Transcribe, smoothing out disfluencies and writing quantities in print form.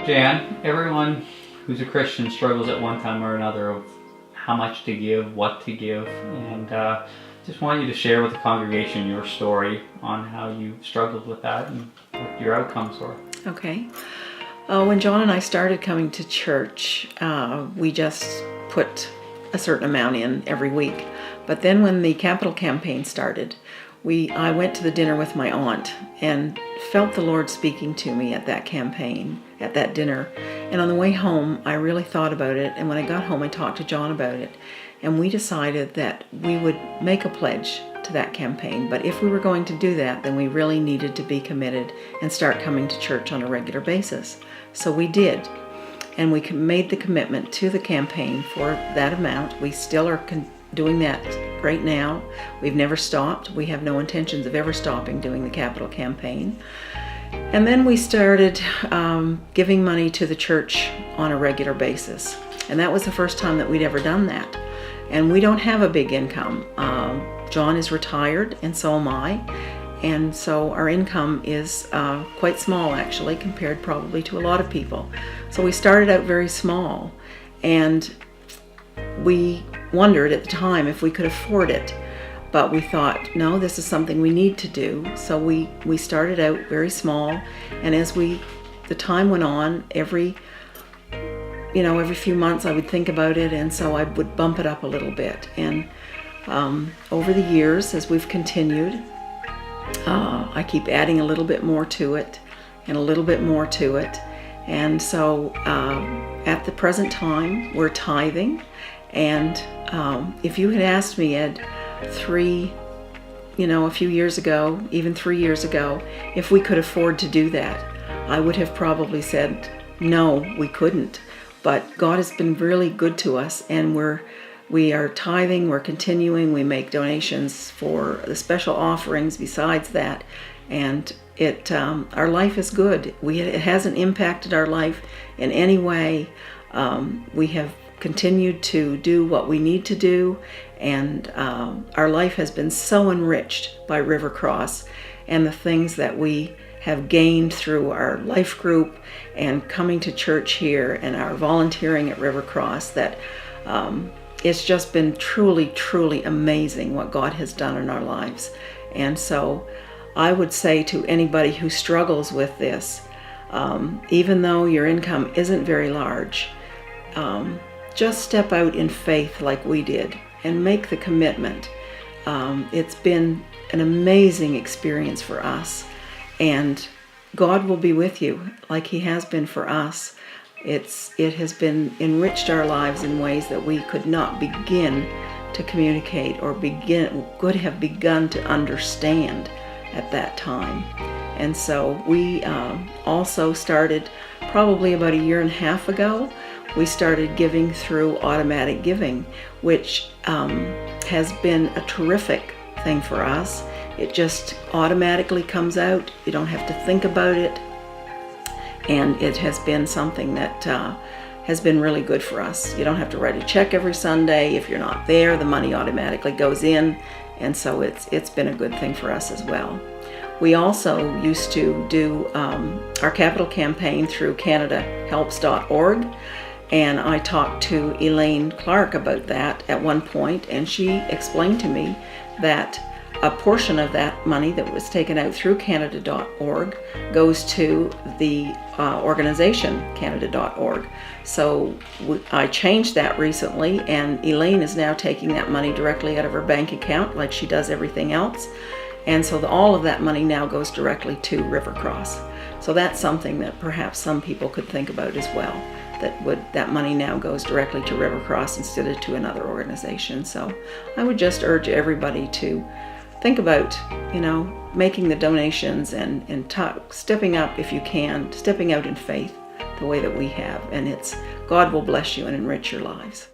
Jan, everyone who's a Christian struggles at one time or another of how much to give, what to give, and just want you to share with the congregation your story on how you struggled with that and what your outcomes were. Okay. When John and I started coming to church, we just put a certain amount in every week. But then when the capital campaign started, I went to the dinner with my aunt and felt the Lord speaking to me at that campaign, at that dinner. And on the way home, I really thought about it. And when I got home, I talked to John about it. And we decided that we would make a pledge to that campaign. But if we were going to do that, then we really needed to be committed and start coming to church on a regular basis. So we did. And we made the commitment to the campaign for that amount. We still are doing that right now. We've never stopped. We have no intentions of ever stopping doing the capital campaign. And then we started giving money to the church on a regular basis. And that was the first time that we'd ever done that. And we don't have a big income. John is retired, and so am I. And so our income is quite small, actually, compared probably to a lot of people. So we started out very small, and we wondered at the time if we could afford it. But we thought, no, this is something we need to do. So we started out very small, and as the time went on, every few months I would think about it, and so I would bump it up a little bit. And over the years, as we've continued, I keep adding a little bit more to it and a little bit more to it. And so at the present time, we're tithing. And if you had asked me, Ed, a few years ago, even 3 years ago, if we could afford to do that, I would have probably said, no, we couldn't. But God has been really good to us, and we are tithing, we're continuing, we make donations for the special offerings besides that, and our life is good. It hasn't impacted our life in any way. We have continued to do what we need to do, and our life has been so enriched by River Cross and the things that we have gained through our life group and coming to church here and our volunteering at River Cross that it's just been truly, truly amazing what God has done in our lives. And so I would say to anybody who struggles with this, even though your income isn't very large, just step out in faith like we did and make the commitment. It's been an amazing experience for us, and God will be with you like He has been for us. It has been enriched our lives in ways that we could not begin to communicate or could have begun to understand at that time. And so we also started probably about 1.5 years ago. We started giving through automatic giving, which has been a terrific thing for us. It just automatically comes out. You don't have to think about it. And it has been something that has been really good for us. You don't have to write a check every Sunday. If you're not there, the money automatically goes in. And so it's been a good thing for us as well. We also used to do our capital campaign through CanadaHelps.org. And I talked to Elaine Clark about that at one point, and she explained to me that a portion of that money that was taken out through Canada.org goes to the organization Canada.org. So I changed that recently, and Elaine is now taking that money directly out of her bank account like she does everything else. And so all of that money now goes directly to River Cross. So that's something that perhaps some people could think about as well. That money now goes directly to River Cross instead of to another organization. So I would just urge everybody to think about, making the donations and stepping up if you can, stepping out in faith the way that we have. And God will bless you and enrich your lives.